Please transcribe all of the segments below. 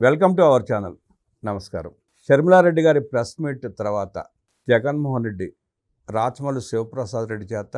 Welcome to our channel. నమస్కారం. షర్మిలారెడ్డి గారి press meet తర్వాత జగన్మోహన్ రెడ్డి రాచమల్లి శివప్రసాద్ రెడ్డి చేత,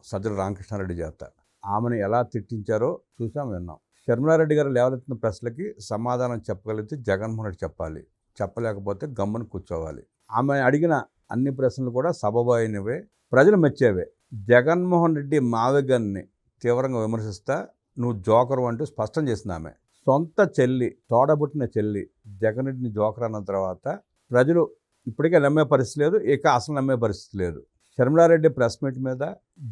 సజ్జల రామకృష్ణారెడ్డి చేత ఆమెను ఎలా తిట్టించారో చూసాం, విన్నాం. షర్మిలారెడ్డి గారు లేవనెత్తిన ప్రశ్నలకి సమాధానం చెప్పగలిగితే జగన్మోహన్ రెడ్డి చెప్పాలి, చెప్పలేకపోతే గమ్మున కూర్చోవాలి. ఆమె అడిగిన అన్ని ప్రశ్నలు కూడా సబబైనవే, ప్రజలు మెచ్చేవే. జగన్మోహన్ రెడ్డి మావిగన్ని తీవ్రంగా విమర్శిస్తా నువ్వు జోకరు అంటూ స్పష్టం చేసింది ఆమె. సొంత చెల్లి, తోడబుట్టిన చెల్లి జగన్ రెడ్డిని జోకర్ అన్న తర్వాత ప్రజలు ఇప్పటికే నమ్మే పరిస్థితి లేదు, ఇక అసలు నమ్మే పరిస్థితి లేదు. షర్మిలారెడ్డి ప్రెస్ మీట్ మీద,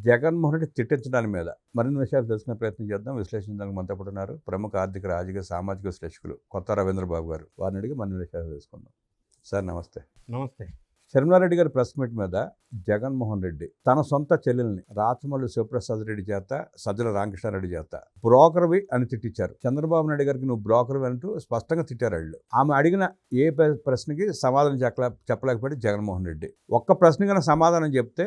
జగన్మోహన్ రెడ్డి తిట్టించడానికి మీద మరిన్ని విషయాలు తెలుసుకునే ప్రయత్నం చేద్దాం. విశ్లేషించడానికి మనతో పాటు ఉన్నారు ప్రముఖ ఆర్థిక, రాజకీయ, సామాజిక విశ్లేషకులు కొత్త రవీంద్రబాబు గారు. వారిని అడిగి మరిన్ని విషయాలు తెలుసుకుందాం. సార్ నమస్తే. నమస్తే. షర్మిలారెడ్డి గారి ప్రెస్ మీట్ మీద జగన్మోహన్ రెడ్డి తన సొంత చెల్లెల్ని రాచమల్లి శివప్రసాద్ రెడ్డి చేత, సజ్జల రామకృష్ణారెడ్డి చేత బ్రోకర్వి అని తిట్టించారు. చంద్రబాబు నాయుడు గారికి నువ్వు బ్రోకర్వి అంటూ స్పష్టంగా తిట్టారు వాళ్ళు. ఆమె అడిగిన ఏ ప్రశ్నకి సమాధానం చెప్పలేకపోయాడు జగన్మోహన్ రెడ్డి. ఒక్క ప్రశ్న కన్నా సమాధానం చెప్తే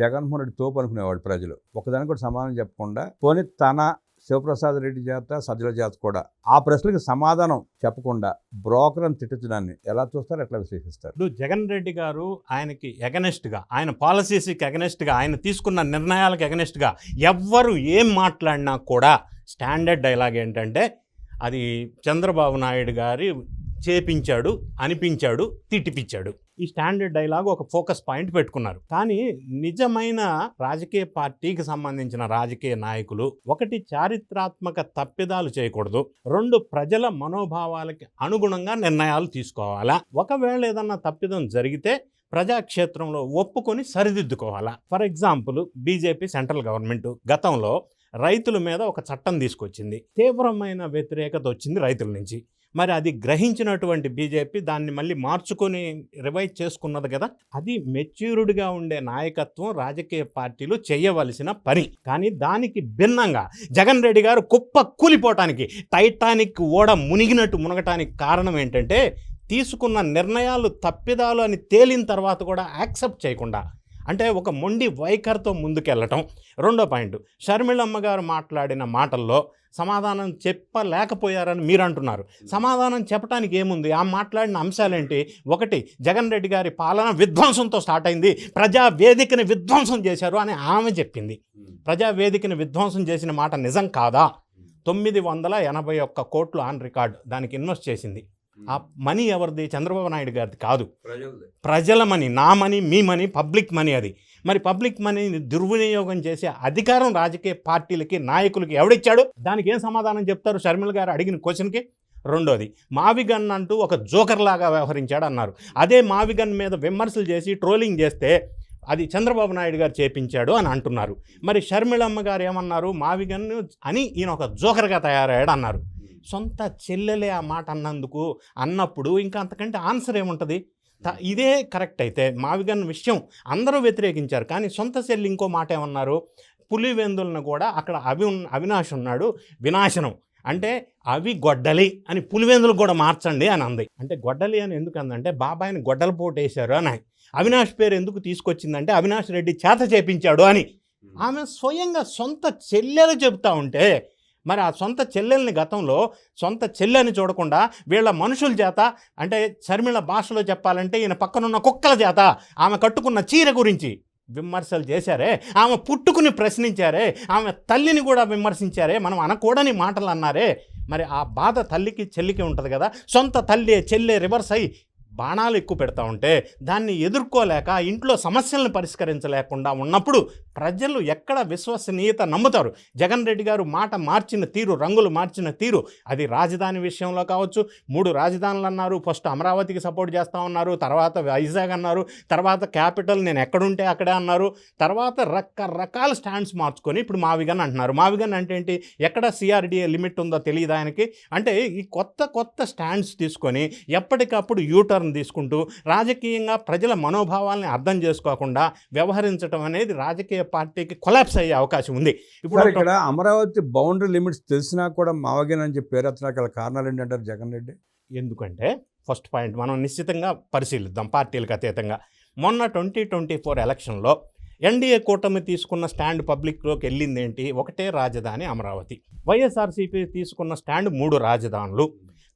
జగన్మోహన్ రెడ్డి తోపు అనుకునేవాడు ప్రజలు. ఒకదానికి కూడా సమాధానం చెప్పకుండా పోనీ తన శివప్రసాద్ రెడ్డి చేత, సజ్జల చేత కూడా ఆ ప్రశ్నలకు సమాధానం చెప్పకుండా బ్రోకర్ అని తిట్టించడాన్ని ఎలా చూస్తారు, ఎట్లా విశ్లేషిస్తారు? ఇప్పుడు జగన్ రెడ్డి గారు ఆయనకి ఎగనెస్ట్గా, ఆయన పాలసీస్కి ఎగనెస్ట్గా, ఆయన తీసుకున్న నిర్ణయాలకు ఎగనెస్ట్గా ఎవ్వరు ఏం మాట్లాడినా కూడా స్టాండర్డ్ డైలాగ్ ఏంటంటే అది చంద్రబాబు నాయుడు గారి చేపించాడు, అనిపించాడు, తిట్టిపించాడు. ఈ స్టాండర్డ్ డైలాగ్ ఒక ఫోకస్ పాయింట్ పెట్టుకున్నారు. కానీ నిజమైన రాజకీయ పార్టీకి సంబంధించిన రాజకీయ నాయకులు ఒకటి చారిత్రాత్మక తప్పిదాలు చేయకూడదు, రెండు ప్రజల మనోభావాలకి అనుగుణంగా నిర్ణయాలు తీసుకోవాలా. ఒకవేళ ఏదన్నా తప్పిదం జరిగితే ప్రజాక్షేత్రంలో ఒప్పుకొని సరిదిద్దుకోవాలా. For example, BJP central government గతంలో రైతుల మీద ఒక చట్టం తీసుకొచ్చింది, తీవ్రమైన వ్యతిరేకత వచ్చింది రైతుల నుంచి. మరి అది గ్రహించినటువంటి బీజేపీ దాన్ని మళ్ళీ మార్చుకొని రివైజ్ చేసుకున్నది కదా. అది మెచ్యూర్డ్గా ఉండే నాయకత్వం రాజకీయ పార్టీలు చేయవలసిన పని. కానీ దానికి భిన్నంగా జగన్ రెడ్డి గారు కుప్ప కూలిపోవటానికి, టైటానిక్ ఓడ మునగటానికి కారణం ఏంటంటే తీసుకున్న నిర్ణయాలు తప్పిదాలు అని తేలిన తర్వాత కూడా యాక్సెప్ట్ చేయకుండా, అంటే ఒక మొండి వైఖరితో ముందుకెళ్ళటం. రెండో పాయింట్, షర్మిలమ్మ గారు మాట్లాడిన మాటల్లో సమాధానం చెప్పలేకపోయారని మీరు అంటున్నారు. సమాధానం చెప్పడానికి ఏముంది? ఆ మాట్లాడిన అంశాలేంటి? ఒకటి, జగన్ రెడ్డి గారి పాలన విధ్వంసంతో స్టార్ట్ అయింది, ప్రజావేదికని విధ్వంసం చేశారు అని ఆమె చెప్పింది. ప్రజావేదికని విధ్వంసం చేసిన మాట నిజం కాదా? 981 కోట్లు ఆన్ రికార్డ్ దానికి ఇన్వెస్ట్ చేసింది. ఆ మనీ ఎవరిది? చంద్రబాబు నాయుడు గారిది కాదు, ప్రజల మనీ, నా మనీ, మీ మనీ, పబ్లిక్ మనీ అది. మరి పబ్లిక్ మనీని దుర్వినియోగం చేసే అధికారం రాజకీయ పార్టీలకి, నాయకులకి ఎవడిచ్చాడు? దానికి ఏం సమాధానం చెప్తారు షర్మిల గారు అడిగిన క్వశ్చన్కి? రెండోది, మావిగన్ అంటూ ఒక జోకర్ లాగా వ్యవహరించాడు అన్నారు. అదే మావిగన్ మీద విమర్శలు చేసి ట్రోలింగ్ చేస్తే అది చంద్రబాబు నాయుడు గారు చేపించాడు అని అంటున్నారు. మరి షర్మిలమ్మ గారు ఏమన్నారు? మావిగన్ అని ఈయన ఒక జోకర్గా తయారయ్యాడు అన్నారు. సొంత చెల్లెలే ఆ మాట అన్నప్పుడు ఇంకా అంతకంటే ఆన్సర్ ఏముంటుంది? ఇదే కరెక్ట్ అయితే మావిగన్ విషయం అందరూ వ్యతిరేకించారు, కానీ సొంత చెల్లి ఇంకో మాట ఏమన్నారు? పులివెందులను కూడా అక్కడ అవినాష్ ఉన్నాడు, వినాశనం అంటే అవి గొడ్డలి అని పులివెందులు కూడా మార్చండి అని అంది. అంటే గొడ్డలి అని ఎందుకు అందంటే బాబాయిని గొడ్డల పోటు వేశారు అని. అవినాష్ పేరు ఎందుకు తీసుకొచ్చిందంటే అవినాష్ రెడ్డి చేత చేపించాడు అని. ఆమె స్వయంగా సొంత చెల్లెలు చెబుతూ ఉంటే మరి ఆ సొంత చెల్లెల్ని గతంలో సొంత చెల్లెని చూడకుండా వీళ్ళ మనుషుల చేత, అంటే షర్మిల భాషలో చెప్పాలంటే ఈయన పక్కనున్న కుక్కల చేత ఆమె కట్టుకున్న చీర గురించి విమర్శలు చేశారే, ఆమె పుట్టుకుని ప్రశ్నించారే, ఆమె తల్లిని కూడా విమర్శించారే, మనం అనకూడని మాటలు అన్నారే. మరి ఆ బాధ తల్లికి చెల్లికి ఉంటుంది కదా. సొంత తల్లి చెల్లె రివర్స్ అయ్యి బాణాలు ఎక్కువ పెడతా ఉంటే దాన్ని ఎదుర్కోలేక ఇంట్లో సమస్యలను పరిష్కరించలేకుండా ఉన్నప్పుడు ప్రజలు ఎక్కడ విశ్వసనీయత నమ్ముతారు? జగన్ రెడ్డి గారు మాట మార్చిన తీరు, రంగులు మార్చిన తీరు, అది రాజధాని విషయంలో కావచ్చు. 3 రాజధానులు అన్నారు. ఫస్ట్ అమరావతికి సపోర్ట్ చేస్తూ ఉన్నారు, తర్వాత వైజాగ్ అన్నారు, తర్వాత క్యాపిటల్ నేను ఎక్కడుంటే అక్కడే అన్నారు, తర్వాత రకరకాల స్టాండ్స్ మార్చుకొని ఇప్పుడు మావిగన్ అంటున్నారు. మావిగన్ అంటే ఏంటి? ఎక్కడ సిఆర్డిఏ లిమిట్ ఉందో తెలియదు ఆయనకి. అంటే ఈ కొత్త స్టాండ్స్ తీసుకొని ఎప్పటికప్పుడు యూటర్న్ తీసుకుంటూ రాజకీయంగా ప్రజల మనోభావాల్ని అర్థం చేసుకోకుండా వ్యవహరించడం అనేది రాజకీయ పార్టీకి కొలాప్స్ అయ్యే అవకాశం ఉంది. ఇప్పుడు ఇక్కడ అమరావతి బౌండరీ లిమిట్స్ తెలిసినా కూడా మావగన్ అని చెప్పి పేరెత్తడానికి గల కారణాలు ఏంటంటారు జగన్ రెడ్డి? ఎందుకంటే ఫస్ట్ పాయింట్ మనం నిశ్చితంగా పరిశీలిద్దాం పార్టీలకు అతీతంగా. మొన్న 2024 ఎలక్షన్లో ఎన్డీఏ కూటమి తీసుకున్న స్టాండ్ పబ్లిక్లోకి వెళ్ళింది ఏంటి? ఒకటే రాజధాని అమరావతి. వైఎస్ఆర్సీపీ తీసుకున్న స్టాండ్ 3 రాజధానులు.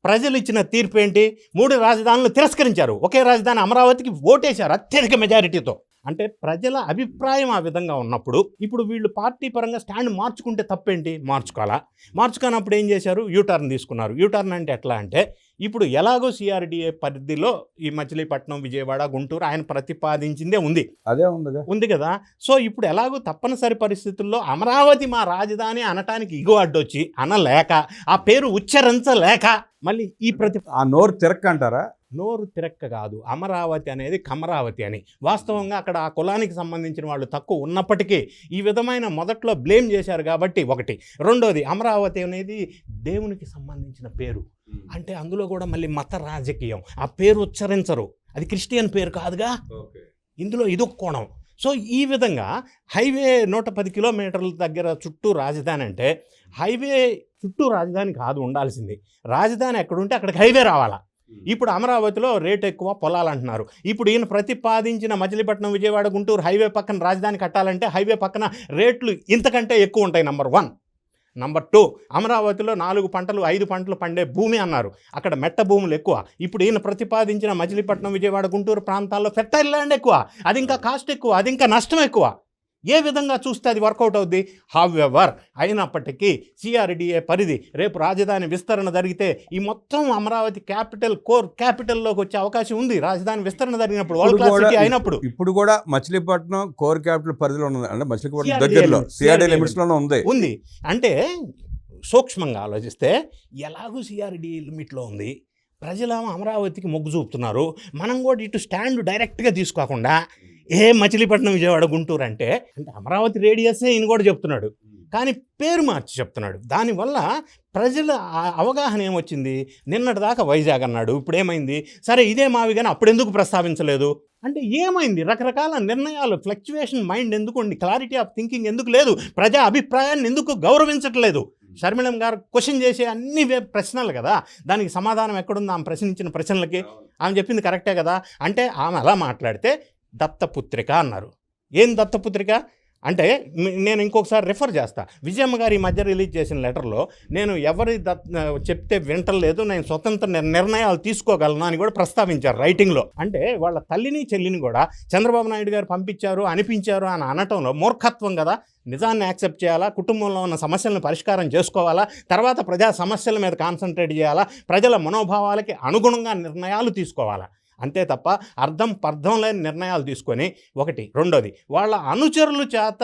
ప్రజలు ఇచ్చిన తీర్పు ఏంటి? 3 రాజధానులు తిరస్కరించారు, ఒకే రాజధాని అమరావతికి ఓటేశారు అత్యధిక మెజారిటీతో. అంటే ప్రజల అభిప్రాయం ఆ విధంగా ఉన్నప్పుడు ఇప్పుడు వీళ్ళు పార్టీ పరంగా స్టాండ్ మార్చుకుంటే తప్పేంటి? మార్చుకోవాలా? మార్చుకున్నప్పుడు ఏం చేశారు? యూటర్న్ తీసుకున్నారు. యూటర్న్ అంటే ఎట్లా అంటే, ఇప్పుడు ఎలాగో సిఆర్డిఏ పరిధిలో ఈ మచిలీపట్నం, విజయవాడ, గుంటూరు ఆయన ప్రతిపాదించిందే ఉంది, అదే ఉంది కదా. సో ఇప్పుడు ఎలాగో తప్పనిసరి పరిస్థితుల్లో అమరావతి మా రాజధాని అనటానికి ఇగో అడ్డొచ్చి అనలేక, ఆ పేరు ఉచ్చరించలేక మళ్ళీ ఈ ఆ నోరు తిరక్క అంటారా? నోరు తిరక్క కాదు, అమరావతి అనేది కమరావతి అని. వాస్తవంగా అక్కడ ఆ కులానికి సంబంధించిన వాళ్ళు తక్కువ ఉన్నప్పటికీ ఈ విధమైన మొదట్లో బ్లేమ్ చేశారు కాబట్టి ఒకటి. రెండోది, అమరావతి అనేది దేవునికి సంబంధించిన పేరు, అంటే అందులో కూడా మళ్ళీ మత రాజకీయం, ఆ పేరు ఉచ్చరించరు, అది క్రిస్టియన్ పేరు కాదుగా, ఇందులో ఇదొక కోణం. సో ఈ విధంగా హైవే 110 కిలోమీటర్ల దగ్గర చుట్టూ రాజధాని అంటే, హైవే చుట్టూ రాజధాని కాదు ఉండాల్సింది, రాజధాని ఎక్కడుంటే అక్కడికి హైవే రావాలా. ఇప్పుడు అమరావతిలో రేట్ ఎక్కువ, పొలాలు అంటున్నారు. ఇప్పుడు ఈయన ప్రతిపాదించిన మచిలీపట్నం, విజయవాడ, గుంటూరు హైవే పక్కన రాజధాని కట్టాలంటే హైవే పక్కన రేట్లు ఇంతకంటే ఎక్కువ ఉంటాయి, నంబర్ 1. నంబర్ 2, అమరావతిలో 4 పంటలు 5 పంటలు పండే భూమి అన్నారు, అక్కడ మెట్ట భూములు ఎక్కువ. ఇప్పుడు ఈయన ప్రతిపాదించిన మచిలీపట్నం, విజయవాడ, గుంటూరు ప్రాంతాల్లో ఫెర్టైల్ ల్యాండ్ ఎక్కువ, అది ఇంకా కాస్ట్ ఎక్కువ, అది ఇంకా నష్టం ఎక్కువ. ఏ విధంగా చూస్తే అది వర్కౌట్ అవుద్ది? హౌఎవర్, అయినప్పటికీ సిఆర్డిఏ పరిధి రేపు రాజధాని విస్తరణ జరిగితే ఈ మొత్తం అమరావతి క్యాపిటల్, కోర్ క్యాపిటల్లోకి వచ్చే అవకాశం ఉంది రాజధాని విస్తరణ జరిగినప్పుడు, వరల్డ్ క్లాస్ సిటీ అయినప్పుడు. ఇప్పుడు కూడా మచిలీపట్నం కోర్ క్యాపిటల్ పరిధిలో ఉంది, అంటే మచిలీపట్నం దగ్గరలో సిఆర్డీ లిమిట్స్లోనే ఉంది. అంటే సూక్ష్మంగా ఆలోచిస్తే ఎలాగూ సిఆర్డీ లిమిట్లో ఉంది, ప్రజలేమో అమరావతికి మొగ్గు చూపుతున్నారు, మనం కూడా ఇటు స్టాండ్ డైరెక్ట్గా తీసుకోకుండా మచిలీపట్నం, విజయవాడ, గుంటూరు అంటే అమరావతి రేడియస్సే ఈయన కూడా చెప్తున్నాడు, కానీ పేరు మార్చి చెప్తున్నాడు. దానివల్ల ప్రజల అవగాహన ఏమొచ్చింది? నిన్నటిదాకా వైజాగ్ అన్నాడు, ఇప్పుడు ఏమైంది? సరే ఇదే మావి, కానీ అప్పుడు ఎందుకు ప్రస్తావించలేదు అంటే ఏమైంది? రకరకాల నిర్ణయాలు, ఫ్లక్చువేషన్ మైండ్ ఎందుకు ఉంది, క్లారిటీ ఆఫ్ థింకింగ్ ఎందుకు లేదు, ప్రజా అభిప్రాయాన్ని ఎందుకు గౌరవించట్లేదు? షర్మిలం గారు క్వశ్చన్ చేసే అన్ని ప్రశ్నలు కదా, దానికి సమాధానం ఎక్కడుంది? ఆమె ప్రశ్నించిన ప్రశ్నలకి ఆమె చెప్పింది కరెక్టే కదా. అంటే ఆమె అలా మాట్లాడితే దత్తపుత్రిక అన్నారు. ఏం దత్తపుత్రిక అంటే, నేను ఇంకొకసారి రిఫర్ చేస్తా. విజయమ్మ గారు ఈ మధ్య రిలీజ్ చేసిన లెటర్లో, నేను ఎవరి చెప్తే వింటలేదు, నేను స్వతంత్ర నిర్ణయాలు తీసుకోగలను అని కూడా ప్రస్తావించారు రైటింగ్లో. అంటే వాళ్ళ తల్లిని చెల్లిని కూడా చంద్రబాబు నాయుడు గారు పంపించారు, అనిపించారు అని అనటంలో మూర్ఖత్వం కదా. నిజాన్ని యాక్సెప్ట్ చేయాలా, కుటుంబంలో ఉన్న సమస్యలను పరిష్కారం చేసుకోవాలా, తర్వాత ప్రజా సమస్యల మీద కాన్సన్ట్రేట్ చేయాలా, ప్రజల మనోభావాలకి అనుగుణంగా నిర్ణయాలు తీసుకోవాలా. అంతే తప్ప పర్థం లేని నిర్ణయాలు తీసుకొని ఒకటి. రెండోది, వాళ్ళ అనుచరుల చేత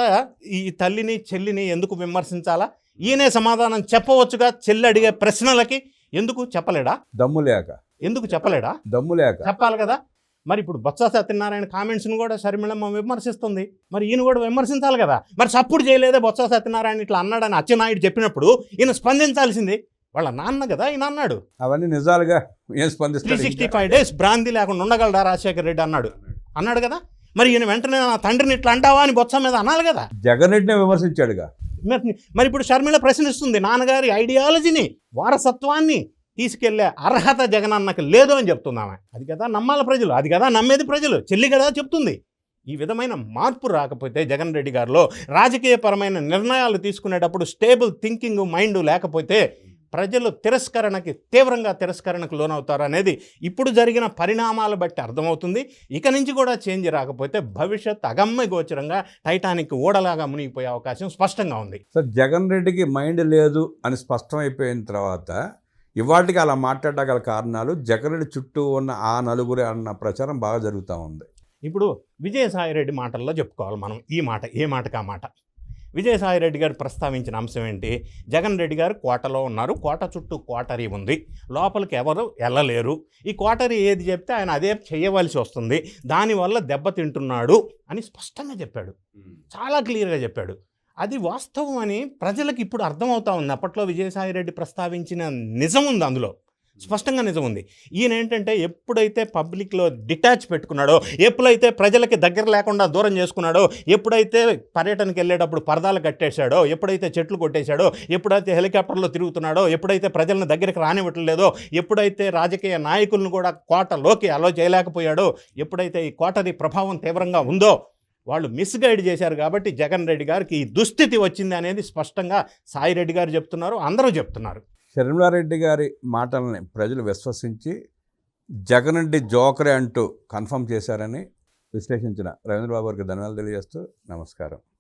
ఈ తల్లిని చెల్లిని ఎందుకు విమర్శించాలా? ఈయనే సమాధానం చెప్పవచ్చుగా చెల్లి అడిగే ప్రశ్నలకి. ఎందుకు చెప్పలేడా? దమ్ము లేక. ఎందుకు చెప్పలేడా? దమ్ము లేక చెప్పాలి కదా. మరి ఇప్పుడు బొత్స సత్యనారాయణ కామెంట్స్ని కూడా షర్మిలమ్మ విమర్శిస్తుంది, మరి ఈయన కూడా విమర్శించాలి కదా. మరి సపోర్ట్ చేయలేదే బొత్స సత్యనారాయణ ఇట్లా అన్నాడని అచ్చెన్నాయుడు చెప్పినప్పుడు ఈయన స్పందించాల్సింది. వాళ్ళ నాన్న కదా ఈయన అన్నాడు. అవన్నీ నిజాలుగా ఏం స్పందిస్తాడు? 365 days భ్రాంతి లేకుండా ఉండగలడా రాజశేఖర రెడ్డి అన్నాడు కదా. మరి ఈయన వెంటనే నా తండ్రిని ఇట్లా అంటావా అని బొత్స మీద అనాలి కదా. జగన్ రెడ్డిని విమర్శించాడుగా. మరి ఇప్పుడు షర్మిల ప్రశ్నిస్తుంది, నాన్నగారి ఐడియాలజీని, వారసత్వాన్ని తీసుకెళ్లే అర్హత జగనన్నకి లేదు అని చెప్తున్నామే. అది కదా నమ్మాలి ప్రజలు, అది కదా నమ్మేది ప్రజలు, చెల్లి కదా చెప్తుంది. ఈ విధమైన మార్పు రాకపోతే జగన్ రెడ్డి గారిలో రాజకీయపరమైన నిర్ణయాలు తీసుకునేటప్పుడు స్టేబుల్ థింకింగ్ మైండ్ లేకపోతే ప్రజలు తీవ్రంగా తిరస్కరణకు లోనవుతారు అనేది ఇప్పుడు జరిగిన పరిణామాలు బట్టి అర్థమవుతుంది. ఇక నుంచి కూడా చేంజ్ రాకపోతే భవిష్యత్ అగమ్య గోచరంగా టైటానిక్ ఓడలాగా మునిగిపోయే అవకాశం స్పష్టంగా ఉంది. సార్, జగన్ రెడ్డికి మైండ్ లేదు అని స్పష్టమైపోయిన తర్వాత ఇవాటికి అలా మాట్లాడగల కారణాలు జగన్ రెడ్డి చుట్టూ ఉన్న ఆ నలుగురే అన్న ప్రచారం బాగా జరుగుతూ ఉంది. ఇప్పుడు విజయసాయిరెడ్డి మాటల్లో చెప్పుకోవాలి మనం. ఈ మాట ఏ మాటకా మాట. విజయసాయిరెడ్డి గారు ప్రస్తావించిన అంశం ఏంటి? జగన్ రెడ్డి గారు కోటలో ఉన్నారు, కోట చుట్టూ కోటరీ ఉంది, లోపలికి ఎవరు వెళ్ళలేరు, ఈ కోటరీ ఏది చెప్తే ఆయన అదే చేయవలసి వస్తుంది, దానివల్ల దెబ్బతింటున్నాడు అని స్పష్టంగా చెప్పాడు, చాలా క్లియర్గా చెప్పాడు. అది వాస్తవం అని ప్రజలకు ఇప్పుడు అర్థమవుతా ఉంది. అప్పట్లో విజయసాయిరెడ్డి ప్రస్తావించిన నిజం ఉంది, అందులో స్పష్టంగా నిజం ఉంది. ఈయన ఏంటంటే ఎప్పుడైతే పబ్లిక్లో డిటాచ్ పెట్టుకున్నాడో, ఎప్పుడైతే ప్రజలకి దగ్గర లేకుండా దూరం చేసుకున్నాడో, ఎప్పుడైతే పర్యటనకి వెళ్ళేటప్పుడు పరదాలు కట్టేశాడో, ఎప్పుడైతే చెట్లు కొట్టేశాడో, ఎప్పుడైతే హెలికాప్టర్లో తిరుగుతున్నాడో, ఎప్పుడైతే ప్రజలను దగ్గరికి రానివ్వట్లేదో, ఎప్పుడైతే రాజకీయ నాయకులను కూడా కోటలోకి అలో చేయలేకపోయాడో, ఎప్పుడైతే ఈ కోటరీ ప్రభావం తీవ్రంగా ఉందో, వాళ్ళు మిస్గైడ్ చేశారు కాబట్టి జగన్ రెడ్డి గారికి ఈ దుస్థితి వచ్చింది అనేది స్పష్టంగా సాయిరెడ్డి గారు చెప్తున్నారు, అందరూ చెప్తున్నారు. షర్మిలారెడ్డి గారి మాటల్ని ప్రజలు విశ్వసించి జగన్ రెడ్డి జోకరే అంటూ కన్ఫర్మ్ చేశారని విశ్లేషించిన రవీంద్రబాబు గారికి ధన్యవాదాలు తెలియజేస్తూ నమస్కారం.